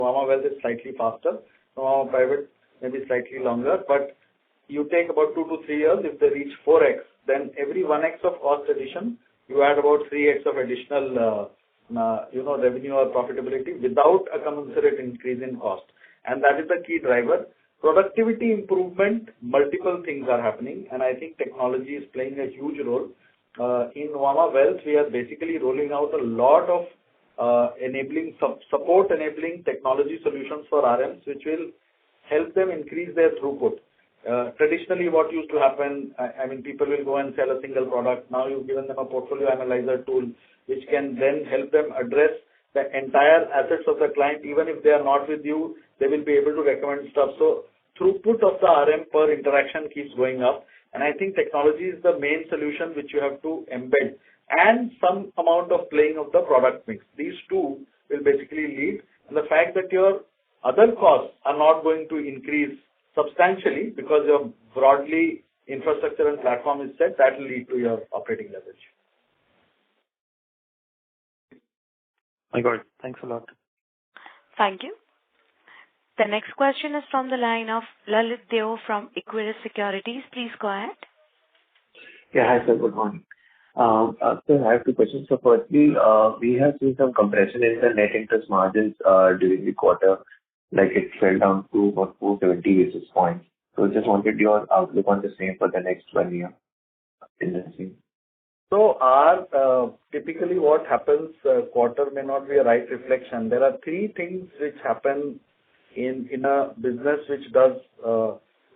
Nuvama Wealth is slightly faster. Nuvama Private maybe slightly longer, but you take about 2 to 3 years. If they reach 4x, then every 1x of cost addition, you add about 3x of additional, revenue or profitability without a commensurate increase in cost. And that is the key driver. Productivity improvement, multiple things are happening, and I think technology is playing a huge role. In Nuvama Wealth, we are basically rolling out a lot of support-enabling technology solutions for RMs, which will help them increase their throughput. Traditionally, what used to happen, people will go and sell a single product. Now you've given them a portfolio analyzer tool, which can then help them address the entire assets of the client. Even if they are not with you, they will be able to recommend stuff. So throughput of the RM per interaction keeps going up. And I think technology is the main solution which you have to embed, and some amount of playing of the product mix. These two will basically lead. And the fact that your other costs are not going to increase substantially because your broadly infrastructure and platform is set, that will lead to your operating leverage. I got it. Thanks a lot. Thank you. The next question is from the line of Lalit Deo from Equirus Securities. Please go ahead. Yeah, hi sir, good morning. Sir, I have two questions. So firstly, we have seen some compression in the net interest margins during the quarter, like it fell down to about 470 basis points. So just wanted your outlook on the same for the next 1 year in the same. So typically what happens, quarter may not be a right reflection. There are three things which happen in a business which does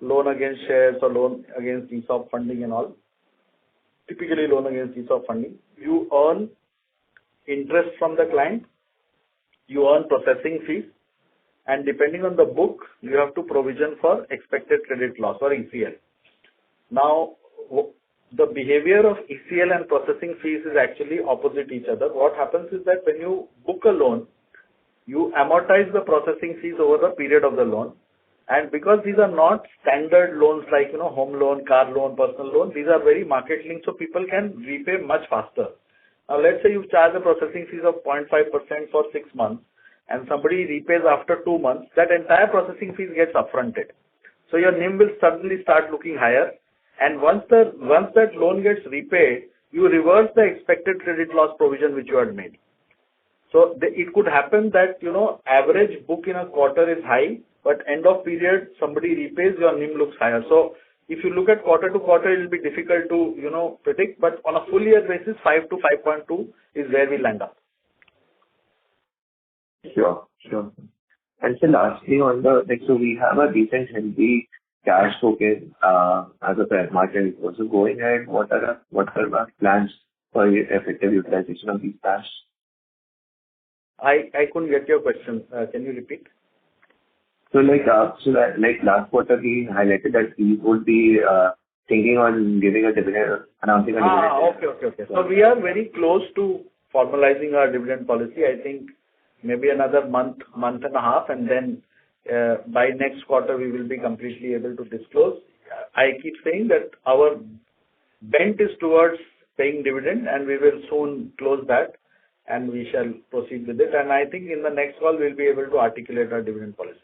loan against shares or loan against ESOP funding and all. Typically loan against ESOP funding. You earn interest from the client, you earn processing fees, and depending on the book, you have to provision for expected credit loss or ECL. Now, the behavior of ECL and processing fees is actually opposite each other. What happens is that when you book a loan, you amortize the processing fees over the period of the loan. And because these are not standard loans like, home loan, car loan, personal loan, these are very market linked, so people can repay much faster. Now, let's say you charge a processing fees of 0.5% for 6 months, and somebody repays after 2 months, that entire processing fees gets upfronted. So your NIM will suddenly start looking higher. And once that loan gets repaid, you reverse the expected credit loss provision which you had made. So it could happen that, average book in a quarter is high, but end of period, somebody repays, your NIM looks higher. So if you look at quarter to quarter, it will be difficult to, predict, but on a full year basis, 5 to 5.2 is where we land up. Sure. And so lastly, so we have a decent healthy cash focus as a fair market. Also going ahead, what are our plans for effective utilization of these cash? I couldn't get your question. Can you repeat? So like last quarter, we highlighted that we would be thinking on giving a dividend, announcing a dividend. Okay. So we are very close to formalizing our dividend policy. I think maybe another month and a half, and then by next quarter we will be completely able to disclose. I keep saying that our bent is towards paying dividend, and we will soon close that, and we shall proceed with it. And I think in the next call we'll be able to articulate our dividend policy.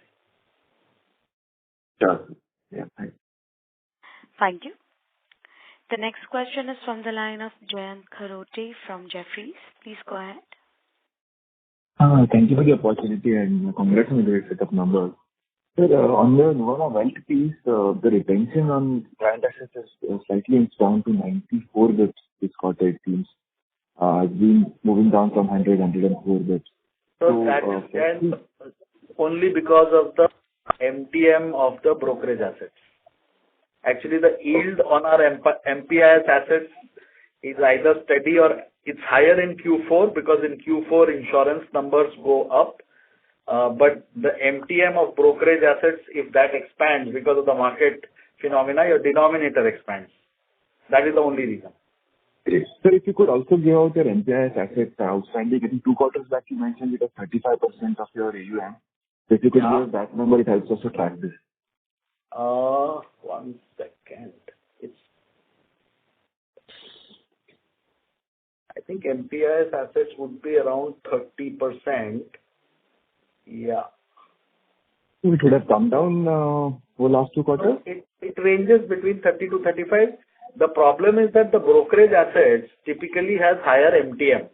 Sure. Yeah. Thanks. Thank you. The next question is from the line of Jayant Kharote from Jefferies. Please go ahead. Thank you for the opportunity and congrats on the great set of numbers. Sir, on the Nuvama Wealth piece, the retention on client assets is slightly inched down to 94 bits this quarter, it seems. It's been moving down from 104 bits. So that is only because of the MTM of the brokerage assets. Actually, the yield on our MPIS assets is either steady or it's higher in Q4 because in Q4 insurance numbers go up. But the MTM of brokerage assets, if that expands because of the market phenomena, your denominator expands. That is the only reason. Yes. Sir, if you could also give out your MPIS assets outstanding. I think 2 quarters back you mentioned it was 35% of your AUM. So if you could give that number, it helps us to track this. 1 second. I think MPIS assets would be around 30%. Yeah. It would have come down over last 2 quarters? It ranges between 30 to 35. The problem is that the brokerage assets typically has higher MTM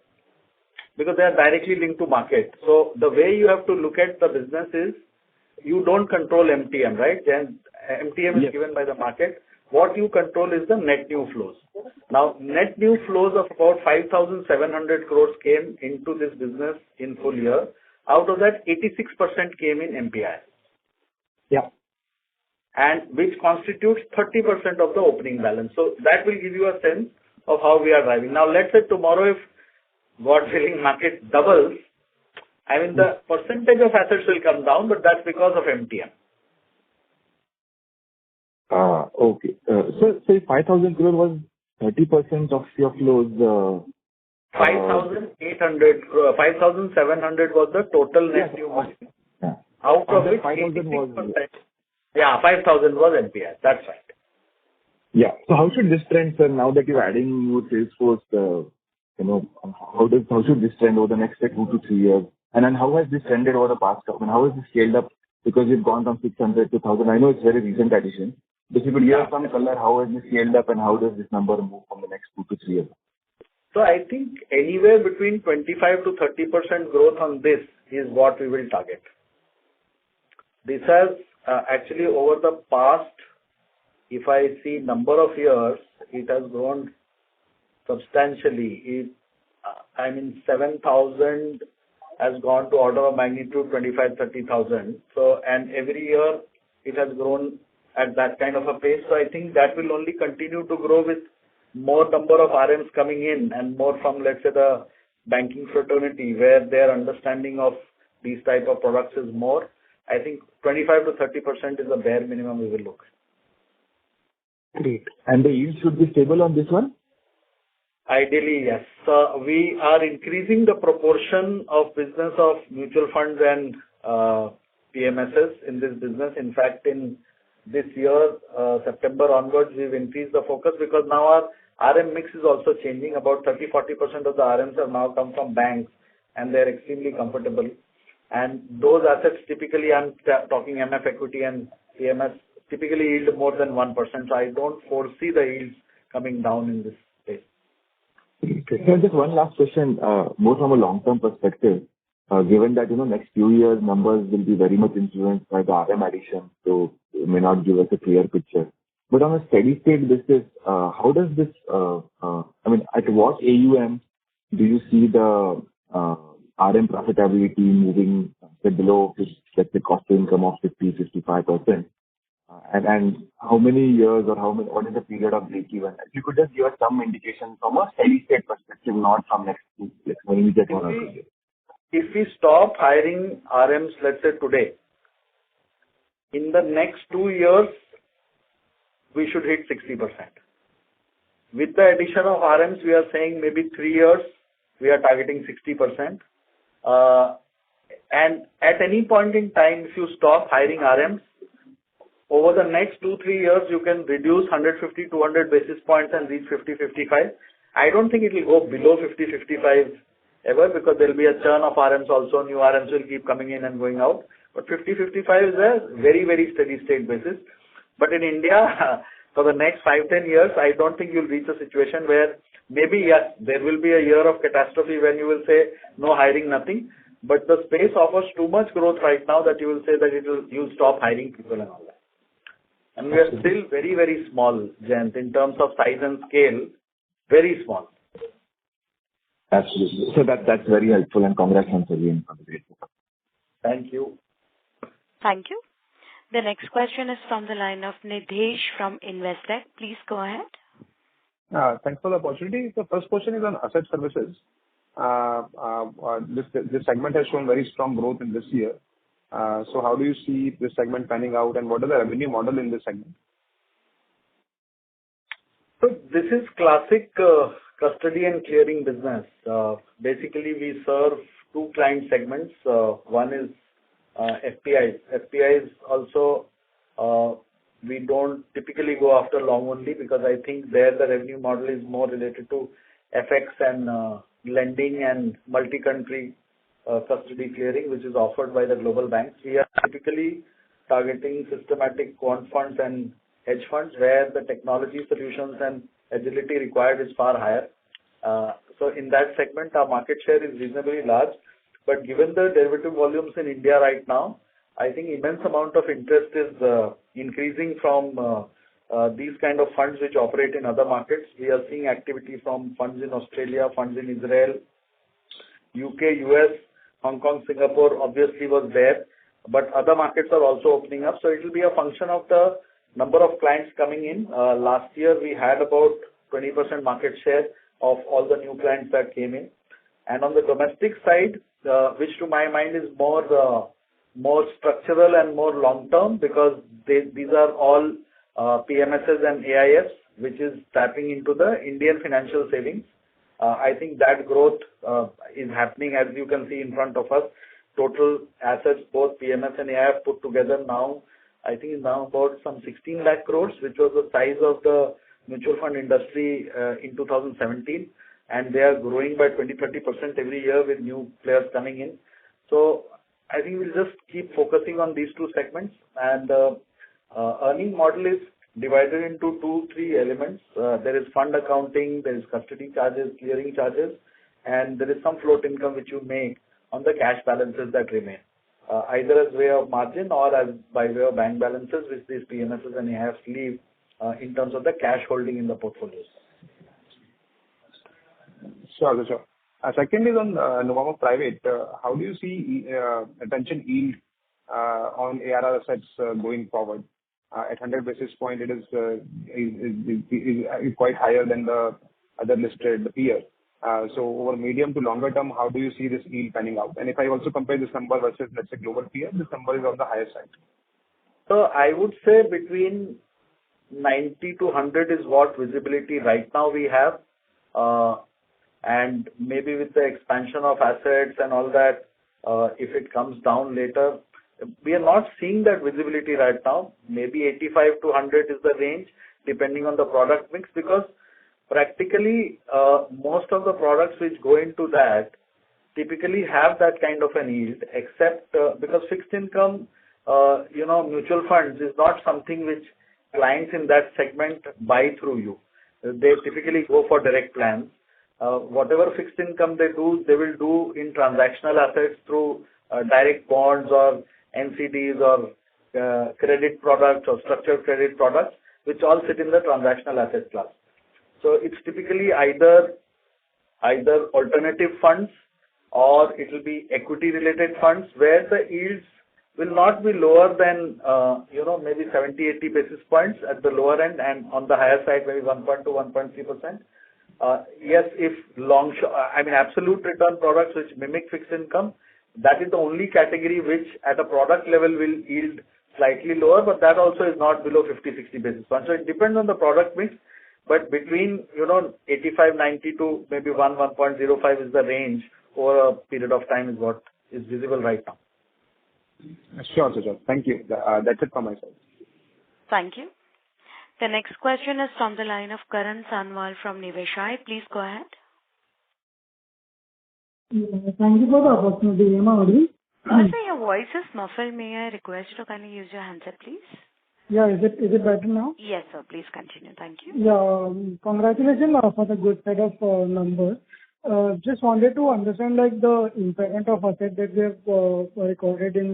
because they are directly linked to market. So the way you have to look at the business is you don't control MTM, right? Then MTM is given by the market. What you control is the net new flows. Now, net new flows of about 5,700 crores came into this business in full year. Out of that, 86% came in MPI. Yeah. And which constitutes 30% of the opening balance. So that will give you a sense of how we are driving. Now, let's say tomorrow if God willing market doubles, I mean the percentage of assets will come down, but that's because of MTM. Okay. So say 5,000 crore was 30% of your flows. 5,800 crore, 5,700 was the total net new money. Yeah. Out of which 5,000 was 5,000 was NPS. That's right. Yeah. So how should this trend, sir, now that you're adding new sales force, how should this trend over the next 2 to 3 years? And then how has this trended over the past couple? And how has this scaled up? Because you've gone from 600 to 1,000. I know it's very recent addition. But if you could give us some color, how has this scaled up and how does this number move from the next 2 to 3 years? So I think anywhere between 25 to 30% growth on this is what we will target. This has actually over the past, if I see number of years, it has grown substantially. 7,000 has gone to order of magnitude 25-30,000. So, and every year it has grown at that kind of a pace. So I think that will only continue to grow with more number of RMs coming in and more from, let's say, the banking fraternity where their understanding of these type of products is more. I think 25 to 30% is the bare minimum we will look. Great. And the yield should be stable on this one? Ideally, yes. We are increasing the proportion of business of mutual funds and PMSs in this business. In fact, in this year, September onwards, we've increased the focus because now our RM mix is also changing. About 30-40% of the RMs have now come from banks and they're extremely comfortable. And those assets typically, I'm talking MF equity and PMS, typically yield more than 1%. So I don't foresee the yields coming down in this space. Okay. So just one last question, more from a long-term perspective. Given that, next few years numbers will be very much influenced by the RM addition, so it may not give us a clear picture. But on a steady state basis, how does this, at what AUM do you see the RM profitability moving below, let's say, cost to income of 50-55%? And how many years or what is the period of break-even? If you could just give us some indication from a steady state perspective, not from next two, when we get 1 or 2 years. If we stop hiring RMs, let's say today, in the next 2 years, we should hit 60%. With the addition of RMs, we are saying maybe 3 years, we are targeting 60%. And at any point in time, if you stop hiring RMs, over the next 2-3 years, you can reduce 150-200 basis points and reach 50-55. I don't think it will go below 50-55 ever because there will be a churn of RMs also. New RMs will keep coming in and going out. But 50-55 is a very, very steady state basis. But in India, for the next 5-10 years, I don't think you'll reach a situation where maybe, yes, there will be a year of catastrophe when you will say no hiring, nothing. But the space offers too much growth right now that you will say that you'll stop hiring people and all that. And we are still very, very small, Jayant, in terms of size and scale, very small. Absolutely. So that's very helpful and congrats once again for the great work. Thank you. Thank you. The next question is from the line of Nidhesh from Investec. Please go ahead. Thanks for the opportunity. The first question is on asset services. This segment has shown very strong growth in this year. So how do you see this segment panning out and what is the revenue model in this segment? So this is classic custody and clearing business. Basically, we serve 2 client segments. One is FPIs. FPIs also, we don't typically go after long only because I think there the revenue model is more related to FX and lending and multi-country custody clearing, which is offered by the global banks. We are typically targeting systematic quant funds and hedge funds, where the technology solutions and agility required is far higher. So in that segment, our market share is reasonably large. But given the derivative volumes in India right now, I think immense amount of interest is increasing from these kind of funds which operate in other markets. We are seeing activity from funds in Australia, funds in Israel, UK, US, Hong Kong, Singapore obviously was there, but other markets are also opening up. So it will be a function of the number of clients coming in. Last year we had about 20% market share of all the new clients that came in. And on the domestic side, which to my mind is more structural and more long term, because these are all PMSs and AIFs, which is tapping into the Indian financial savings. I think that growth is happening, as you can see in front of us. Total assets, both PMS and AIF put together now, I think is now about some 16 lakh crores, which was the size of the mutual fund industry in 2017. And they are growing by 20-30% every year with new players coming in. So I think we'll just keep focusing on these two segments. And earning model is divided into 2-3 elements. There is fund accounting, there is custody charges, clearing charges, and there is some float income which you make on the cash balances that remain, either as way of margin or as by way of bank balances, which these PMSs and AIFs leave in terms of the cash holding in the portfolios. Sure. Second is on Nuvama Private. How do you see retention yield on ARR assets going forward? At 100 basis point, it is quite higher than the other listed peer. So over medium to longer term, how do you see this yield panning out? And if I also compare this number versus, let's say, global peer, this number is on the higher side. So I would say between 90 to 100 is what visibility right now we have. And maybe with the expansion of assets and all that, if it comes down later, we are not seeing that visibility right now. Maybe 85 to 100 is the range, depending on the product mix, because practically most of the products which go into that typically have that kind of an yield, except because fixed income, mutual funds is not something which clients in that segment buy through you. They typically go for direct plans. Whatever fixed income they do, they will do in transactional assets through direct bonds or NCDs or credit products or structured credit products, which all sit in the transactional asset class. So it's typically either alternative funds or it will be equity related funds where the yields will not be lower than maybe 70-80 basis points at the lower end, and on the higher side maybe 1.2-1.3%. Yes, if absolute return products which mimic fixed income, that is the only category which at a product level will yield slightly lower, but that also is not below 50-60 basis points. So it depends on the product mix, but between 85-90 to maybe 1.05 is the range over a period of time is what is visible right now. Sure. Thank you. That's it from my side. Thank you. The next question is from the line of Karan Sanwal from Niveshaay. Please go ahead. Thank you for the opportunity. Am I audible? Sir, your voice is muffled. May I request you to kindly use your handset, please? Yeah, is it better now? Yes, sir. Please continue. Thank you. Yeah, congratulations for the good set of numbers. Just wanted to understand the impairment of asset that we have recorded in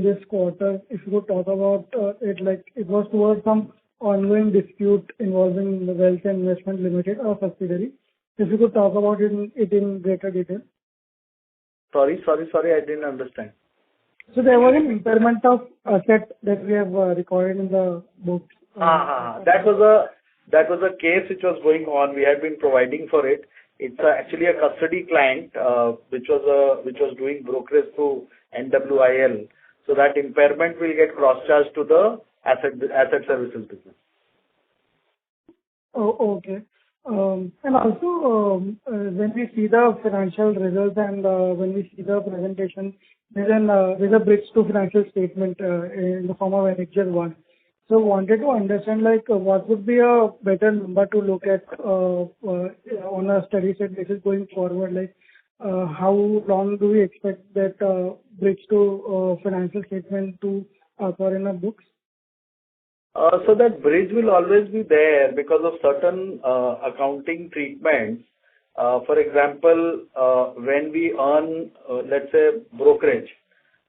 this quarter. If you could talk about it, it was towards some ongoing dispute involving the Wealth and Investment Limited or subsidiary. If you could talk about it in greater detail. Sorry, I didn't understand. So there was an impairment of asset that we have recorded in the books. That was a case which was going on. We had been providing for it. It's actually a custody client which was doing brokerage through NWIL. So that impairment will get cross-charged to the asset services business. Oh, okay. And also, when we see the financial results and when we see the presentation, there's a bridge to financial statement in the form of Annexure 1. So wanted to understand what would be a better number to look at on a steady state basis going forward. How long do we expect that bridge to financial statement to in our books? So that bridge will always be there because of certain accounting treatments. For example, when we earn, let's say, brokerage,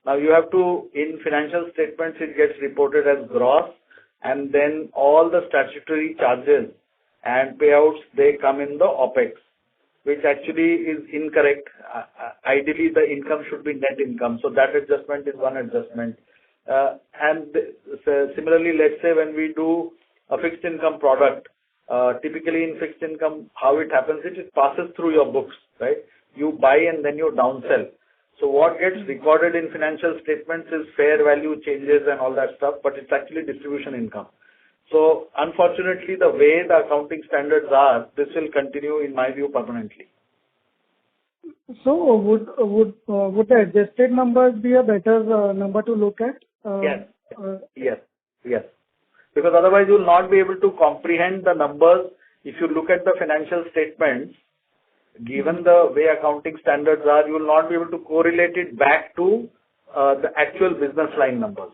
now you have to, in financial statements, it gets reported as gross, and then all the statutory charges and payouts, they come in the OPEX, which actually is incorrect. Ideally, the income should be net income. So that adjustment is one adjustment. Similarly, let's say when we do a fixed income product, typically in fixed income, how it happens is it passes through your books, right? You buy and then you downsell. So what gets recorded in financial statements is fair value changes and all that stuff, but it's actually distribution income. So unfortunately, the way the accounting standards are, this will continue, in my view, permanently. So would the adjusted numbers be a better number to look at? Yes. Because otherwise you will not be able to comprehend the numbers. If you look at the financial statements, given the way accounting standards are, you will not be able to correlate it back to the actual business line numbers.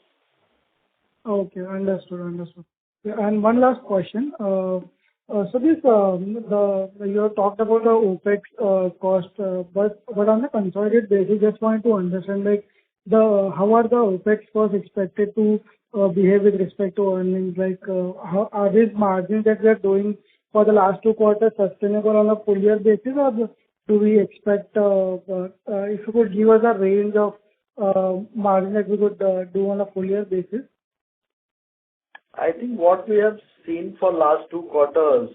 Okay, understood. Yeah, and one last question. So this you have talked about the OPEX cost, but on a consolidated basis, just wanted to understand like how are the OPEX costs expected to behave with respect to earnings? Like how are these margins that we are doing for the last 2 quarters sustainable on a full year basis, or do we expect if you could give us a range of margin that we could do on a full year basis? I think what we have seen for last 2 quarters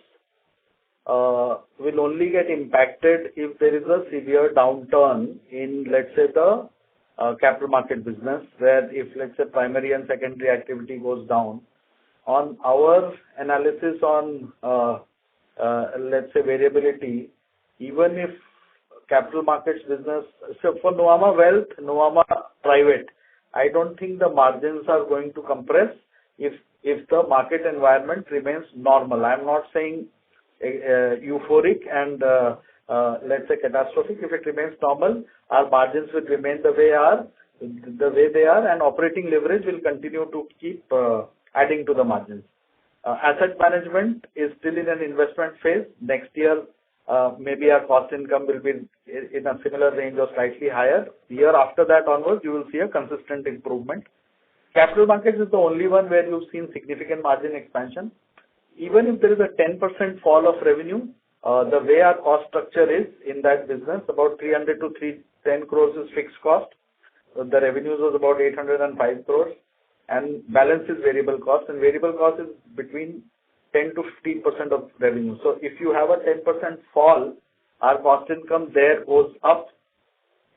will only get impacted if there is a severe downturn in, let's say, the capital market business, where if, let's say, primary and secondary activity goes down. On our analysis on, let's say, variability, even if capital markets business, so for Nuvama Wealth, Nuvama Private, I don't think the margins are going to compress if the market environment remains normal. I'm not saying euphoric and let's say catastrophic. If it remains normal, our margins will remain the way they are, and operating leverage will continue to keep adding to the margins. Asset management is still in an investment phase. Next year, maybe our cost income will be in a similar range or slightly higher. Year after that onwards, you will see a consistent improvement. Capital markets is the only one where you've seen significant margin expansion. Even if there is a 10% fall of revenue, the way our cost structure is in that business, about 300 to 310 crores is fixed cost. The revenues was about 805 crores, and balance is variable cost, and variable cost is between 10 to 15% of revenue. So if you have a 10% fall, our cost income there goes up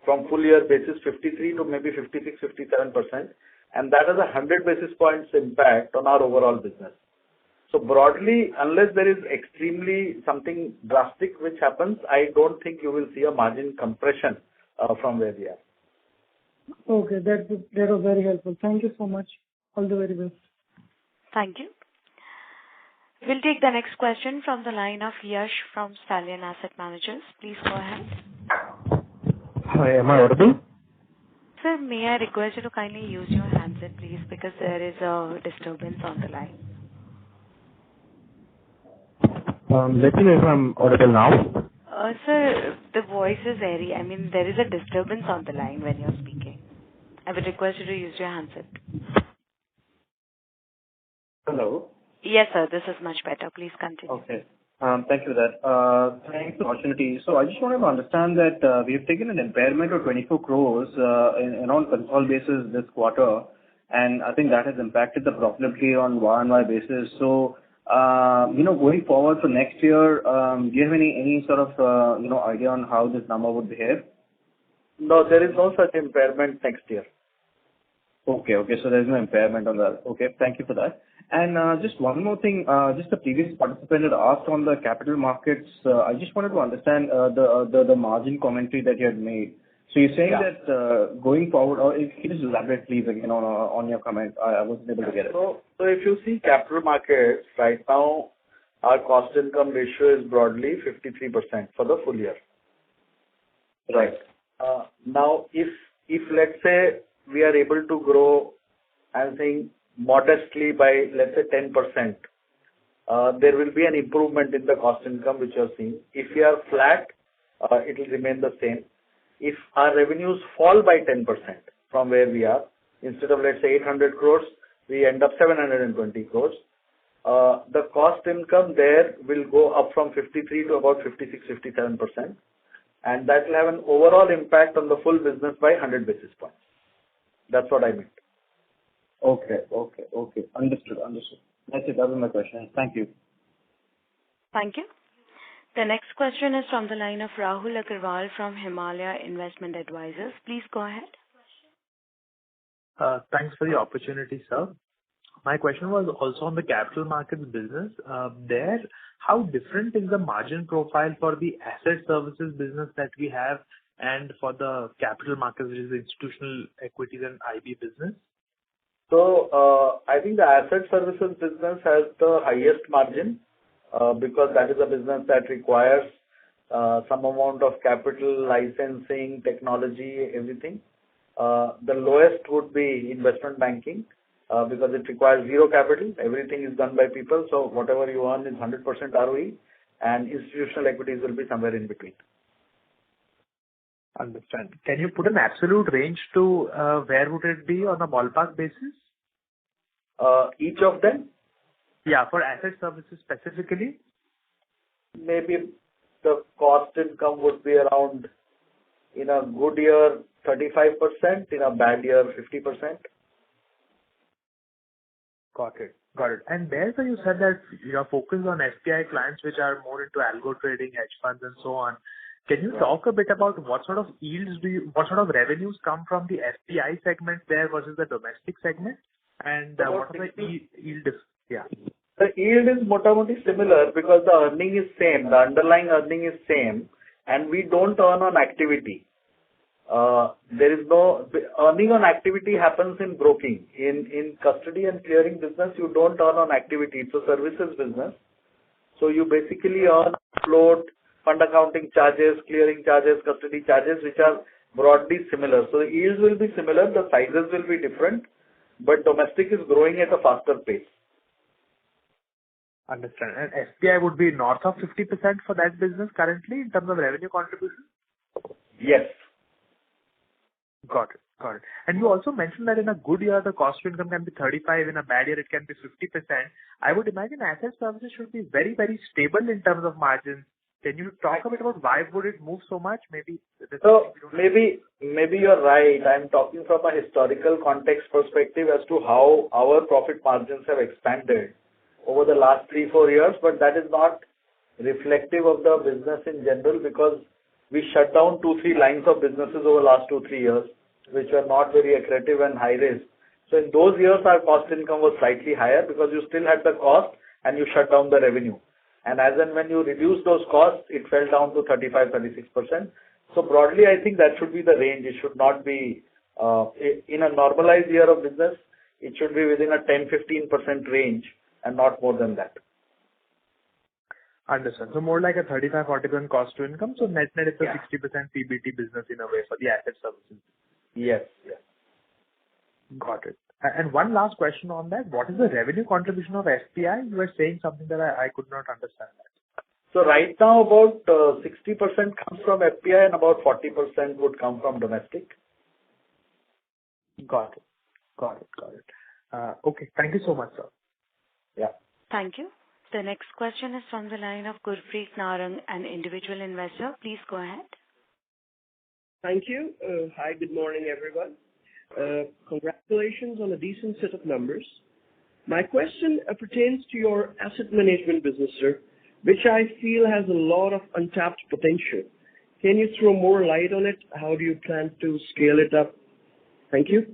from full year basis 53 to maybe 56, 57%. And that has a 100 basis points impact on our overall business. So broadly, unless there is extremely something drastic which happens, I don't think you will see a margin compression from where we are. Okay, that was very helpful. Thank you so much. All the very best. Thank you. We'll take the next question from the line of Yash from Stallion Asset Managers. Please go ahead. Hi, am I audible? Sir, may I request you to kindly use your handset, please, because there is a disturbance on the line. Let me know if I'm audible now. Sir, the voice is airy. I mean, there is a disturbance on the line when you're speaking. I would request you to use your handset. Hello? Yes, sir, this is much better. Please continue. Okay. Thank you for that. Thanks for the opportunity. So I just wanted to understand that we have taken an impairment of 24 crores on Concall basis this quarter, and I think that has impacted the profitability on Y-on-Y basis. So, going forward for next year, do you have any sort of, idea on how this number would behave? No, there is no such impairment next year. Okay. So there's no impairment on that. Okay, thank you for that. And just one more thing, just the previous participant had asked on the capital markets. I just wanted to understand the margin commentary that you had made. So you're saying that going forward, or if you just elaborate please again on your comment, I wasn't able to get it. So if you see capital markets right now, our cost income ratio is broadly 53% for the full year. Right. Now, if let's say we are able to grow I'm saying modestly by, let's say, 10%, there will be an improvement in the cost income which you're seeing. If you are flat, it will remain the same. If our revenues fall by 10% from where we are, instead of, let's say, 800 crores, we end up 720 crores. The cost income there will go up from 53 to about 56-57%, and that will have an overall impact on the full business by 100 basis points. That's what I meant. Okay. Understood. That's it. That was my question. Thank you. Thank you. The next question is from the line of Rahul Agarwal from Himalaya Investment Advisors. Please go ahead. Thanks for the opportunity, sir. My question was also on the capital markets business. How different is the margin profile for the asset services business that we have and for the capital markets, which is the institutional equities and IB business? So, I think the asset services business has the highest margin because that is a business that requires some amount of capital, licensing, technology, everything. The lowest would be investment banking because it requires zero capital. Everything is done by people. So whatever you earn is 100% ROE, and institutional equities will be somewhere in between. Understand. Can you put an absolute range to where would it be on a ballpark basis? Each of them? Yeah, for asset services specifically? Maybe the cost income would be around, in a good year, 35%, in a bad year, 50%. Got it. And there, so you said that you are focused on FPI clients which are more into algo trading, hedge funds, and so on. Can you talk a bit about what sort of revenues come from the FPI segment there versus the domestic segment? And what are the yield? Yeah. The yield is motamoti similar because the earning is same, the underlying earning is same, and we don't earn on activity. There is no earning on activity happens in broking. In custody and clearing business, you don't earn on activity. It's a services business. So you basically earn float, fund accounting charges, clearing charges, custody charges, which are broadly similar. So the yields will be similar, the sizes will be different, but domestic is growing at a faster pace. Understand. And FPI would be north of 50% for that business currently in terms of revenue contribution? Yes. Got it. And you also mentioned that in a good year, the cost to income can be 35, in a bad year, it can be 50%. I would imagine asset services should be very, very stable in terms of margins. Can you talk a bit about why would it move so much? Maybe you're right. I'm talking from a historical context perspective as to how our profit margins have expanded over the last 3-4 years, but that is not reflective of the business in general because we shut down 2-3 lines of businesses over the last 2-3 years, which were not very accretive and high risk. So in those years, our cost income was slightly higher because you still had the cost and you shut down the revenue. And as and when you reduce those costs, it fell down to 35-36%. So broadly, I think that should be the range. It should not be, in a normalized year of business, it should be within a 10-15% range and not more than that. Understand. So more like a 35-40% cost to income. So net it's a 60% PBT business in a way for the asset services. Yes. Got it. And one last question on that. What is the revenue contribution of FPI? You were saying something that I could not understand that. So right now about 60% comes from FPI and about 40% would come from domestic. Got it. Okay. Thank you so much, sir. Yeah. Thank you. The next question is from the line of Gurpreet Narang, an individual investor. Please go ahead. Thank you. Hi, good morning, everyone. Congratulations on a decent set of numbers. My question pertains to your asset management business, sir, which I feel has a lot of untapped potential. Can you throw more light on it? How do you plan to scale it up? Thank you.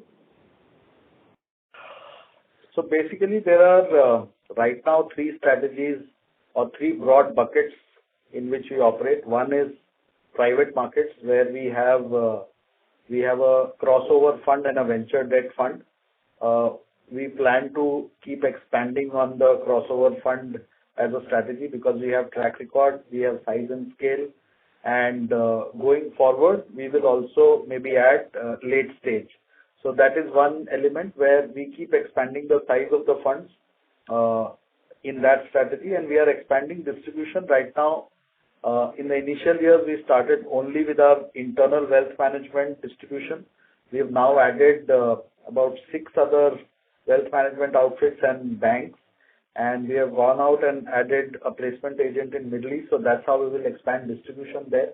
So basically, there are right now 3 strategies or 3 broad buckets in which we operate. One is private markets, where we have a crossover fund and a venture debt fund. We plan to keep expanding on the crossover fund as a strategy because we have track record, we have size and scale, and going forward, we will also maybe add late stage. So that is one element where we keep expanding the size of the funds in that strategy, and we are expanding distribution right now. In the initial years, we started only with our internal wealth management distribution. We have now added about 6 other wealth management outfits and banks, and we have gone out and added a placement agent in Middle East. So that's how we will expand distribution there.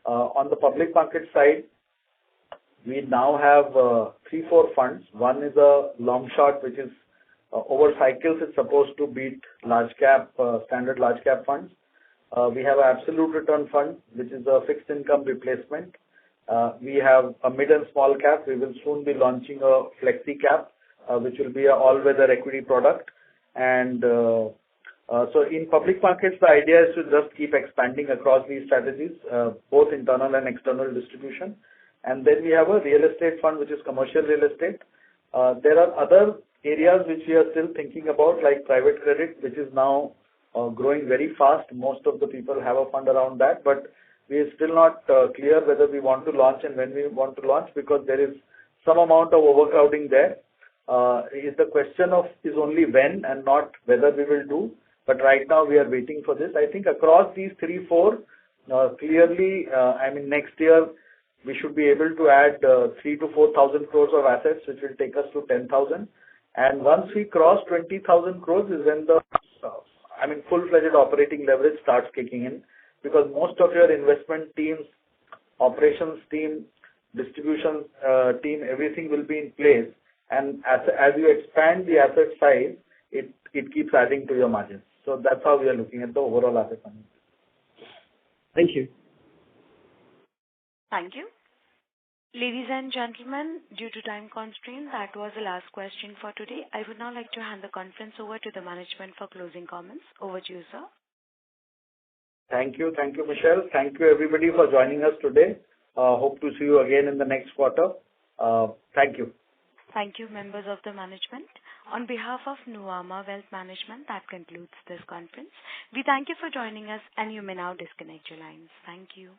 On the public market side, we now have 3-4 funds. One is a long short, which is over cycles, it's supposed to beat large cap, standard large cap funds. We have an absolute return fund, which is a fixed income replacement. We have a mid and small cap. We will soon be launching a flexi cap, which will be an all-weather equity product. And so in public markets, the idea is to just keep expanding across these strategies, both internal and external distribution. And then we have a real estate fund, which is commercial real estate. There are other areas which we are still thinking about, like private credit, which is now growing very fast. Most of the people have a fund around that, but we are still not clear whether we want to launch and when we want to launch, because there is some amount of overcrowding there. The question is only when and not whether we will do. But right now we are waiting for this. I think across these 3-4, clearly, next year we should be able to add 3,000 to 4,000 crores of assets, which will take us to 10,000. And once we cross 20,000 crores is when the full-fledged operating leverage starts kicking in, because most of your investment teams, operations team, distribution team, everything will be in place. And as you expand the asset size, it keeps adding to your margins. So that's how we are looking at the overall asset management. Thank you. Thank you. Ladies and gentlemen, due to time constraint, that was the last question for today. I would now like to hand the conference over to the management for closing comments. Over to you, sir. Thank you. Thank you, Michelle. Thank you, everybody, for joining us today. Hope to see you again in the next quarter. Thank you. Thank you, members of the management. On behalf of Nuvama Wealth Management, that concludes this conference. We thank you for joining us, and you may now disconnect your lines. Thank you.